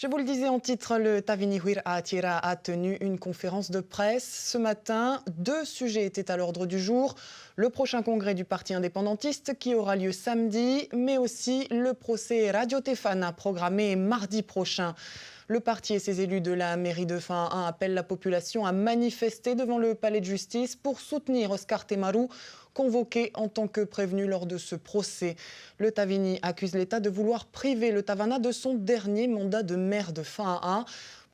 Je vous le disais en titre, le Tavini Huir Atira a tenu une conférence de presse. Ce matin, deux sujets étaient à l'ordre du jour. Le prochain congrès du Parti indépendantiste qui aura lieu samedi, mais aussi le procès Radio Tefana programmé mardi prochain. Le parti et ses élus de la mairie de Fin 1 appellent la population à manifester devant le palais de justice pour soutenir Oscar Temaru, convoqué en tant que prévenu lors de ce procès. Le Tavini accuse l'État de vouloir priver le Tavana de son dernier mandat de maire de Fin 1.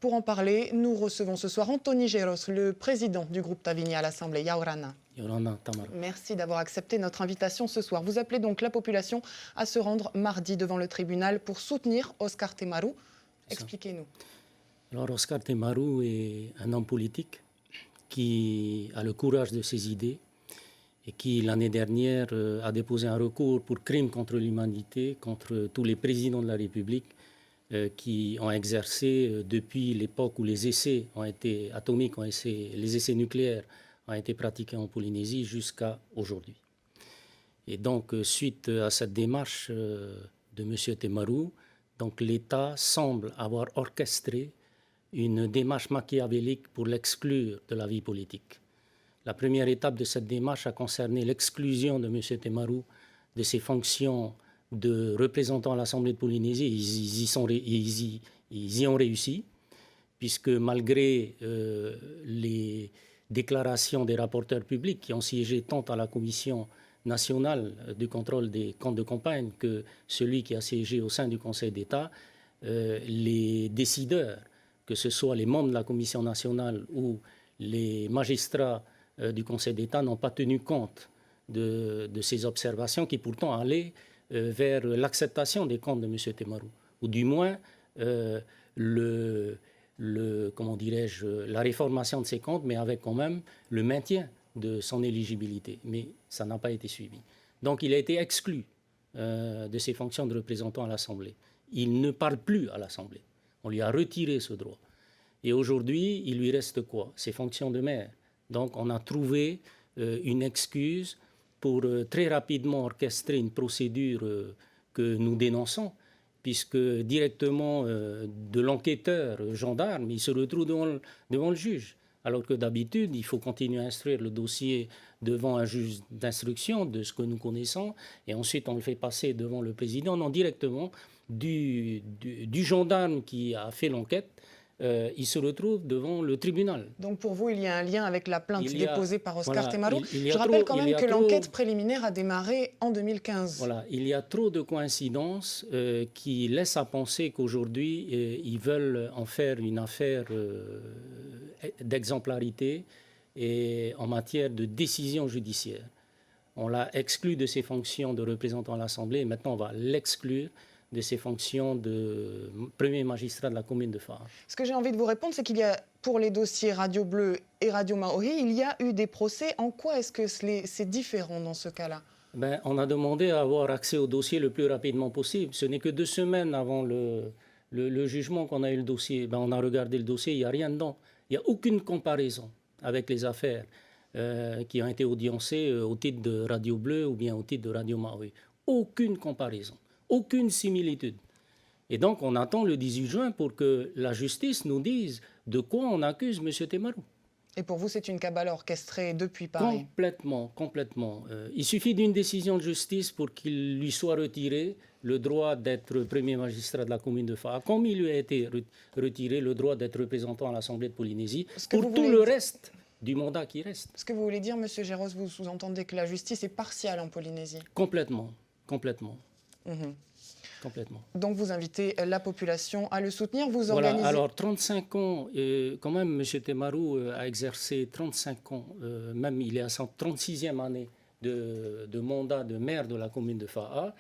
Pour en parler, nous recevons ce soir Anthony Geros, le président du groupe Tavini à l'Assemblée. Yaorana. Merci d'avoir accepté notre invitation ce soir. Vous appelez donc la population à se rendre mardi devant le tribunal pour soutenir Oscar Temaru. Expliquez-nous. Alors, Oscar Temaru est un homme politique qui a le courage de ses idées et qui, l'année dernière, a déposé un recours pour crime contre l'humanité contre tous les présidents de la République qui ont exercé depuis l'époque où les essais ont été atomiques, les essais nucléaires ont été pratiqués en Polynésie jusqu'à aujourd'hui. Et donc, suite à cette démarche de M. Temaru, donc l'État semble avoir orchestré une démarche machiavélique pour l'exclure de la vie politique. La première étape de cette démarche a concerné l'exclusion de M. Temaru de ses fonctions de représentant à l'Assemblée de Polynésie. Ils y ont réussi, puisque malgré les déclarations des rapporteurs publics qui ont siégé tant à la Commission nationale du contrôle des comptes de campagne que celui qui a siégé au sein du Conseil d'État, les décideurs, que ce soit les membres de la Commission nationale ou les magistrats du Conseil d'État, n'ont pas tenu compte de ces observations qui pourtant allaient vers l'acceptation des comptes de M. Temaru, ou du moins la réformation de ses comptes, mais avec quand même le maintien de son éligibilité. Mais ça n'a pas été suivi. Donc il a été exclu de ses fonctions de représentant à l'Assemblée. Il ne parle plus à l'Assemblée. On lui a retiré ce droit. Et aujourd'hui, il lui reste quoi? Ses fonctions de maire. Donc on a trouvé une excuse pour très rapidement orchestrer une procédure que nous dénonçons, puisque directement de l'enquêteur gendarme, il se retrouve devant le juge. Alors que d'habitude, il faut continuer à instruire le dossier devant un juge d'instruction, de ce que nous connaissons, et ensuite on le fait passer devant le président, non directement du gendarme qui a fait l'enquête. Il se retrouve devant le tribunal. Donc pour vous, il y a un lien avec la plainte déposée par Oscar Temaru. Je rappelle quand même que l'enquête préliminaire a démarré en 2015. Voilà, il y a trop de coïncidences qui laissent à penser qu'aujourd'hui, ils veulent en faire une affaire d'exemplarité et en matière de décision judiciaire. On l'a exclu de ses fonctions de représentant à l'Assemblée et maintenant on va l'exclure de ses fonctions de premier magistrat de la commune de Faa. Ce que j'ai envie de vous répondre, c'est qu'il y a, pour les dossiers Radio Bleu et Radio Maori, il y a eu des procès. En quoi est-ce que c'est différent dans ce cas-là? On a demandé à avoir accès au dossier le plus rapidement possible. Ce n'est que 2 semaines avant le jugement qu'on a eu le dossier. On a regardé le dossier, il n'y a rien dedans. Il n'y a aucune comparaison avec les affaires qui ont été audiencées au titre de Radio Bleu ou bien au titre de Radio Maori. Aucune comparaison. Aucune similitude. Et donc, on attend le 18 juin pour que la justice nous dise de quoi on accuse M. Temaru. Et pour vous, c'est une cabale orchestrée depuis Paris? Complètement. Il suffit d'une décision de justice pour qu'il lui soit retiré le droit d'être premier magistrat de la commune de Faa, comme il lui a été retiré le droit d'être représentant à l'Assemblée de Polynésie, pour tout le reste du mandat qui reste. Ce que vous voulez dire, M. Geros, vous sous-entendez que la justice est partiale en Polynésie? Complètement. Donc vous invitez la population à le soutenir, vous organisez... Voilà, alors 35 ans, quand même M. Temaru a exercé 35 ans, même il est à sa 36e année de mandat de maire de la commune de Faa,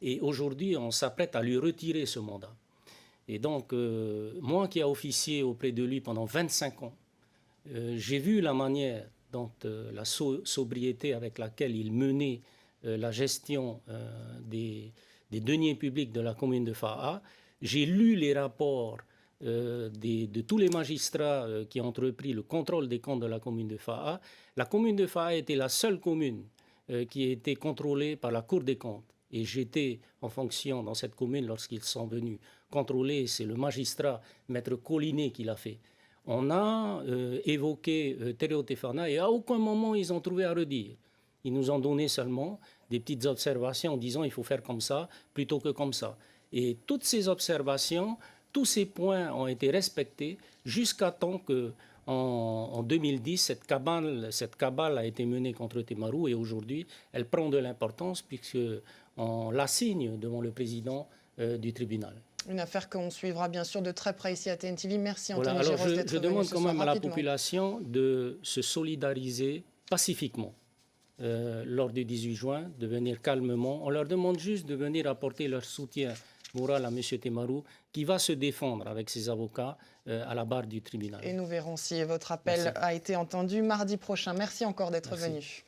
et aujourd'hui on s'apprête à lui retirer ce mandat. Et donc moi qui ai officié auprès de lui pendant 25 ans, j'ai vu la manière dont la sobriété avec laquelle il menait la gestion des deniers publics de la commune de Faa. J'ai lu les rapports de tous les magistrats qui ont entrepris le contrôle des comptes de la commune de Faa. La commune de Faa était la seule commune qui a été contrôlée par la Cour des comptes. Et j'étais en fonction dans cette commune lorsqu'ils sont venus contrôlé, c'est le magistrat, Maître Collinet, qui l'a fait. On a évoqué Théréo Tefana et à aucun moment ils ont trouvé à redire. Ils nous ont donné seulement des petites observations en disant il faut faire comme ça plutôt que comme ça. Et toutes ces observations, tous ces points ont été respectés jusqu'à temps que en 2010, cette cabale a été menée contre Temaru et aujourd'hui, elle prend de l'importance puisqu'on l'assigne devant le président du tribunal. Une affaire qu'on suivra bien sûr de très près ici à TNTV. Merci Anthony Voilà. Alors Giros d'être je venu demande ce quand soir même à la rapidement. population de se solidariser pacifiquement lors du 18 juin, de venir calmement. On leur demande juste de venir apporter leur soutien moral à M. Temaru, qui va se défendre avec ses avocats à la barre du tribunal. Et nous verrons si votre appel Merci. a été entendu mardi prochain. Merci encore d'être venu.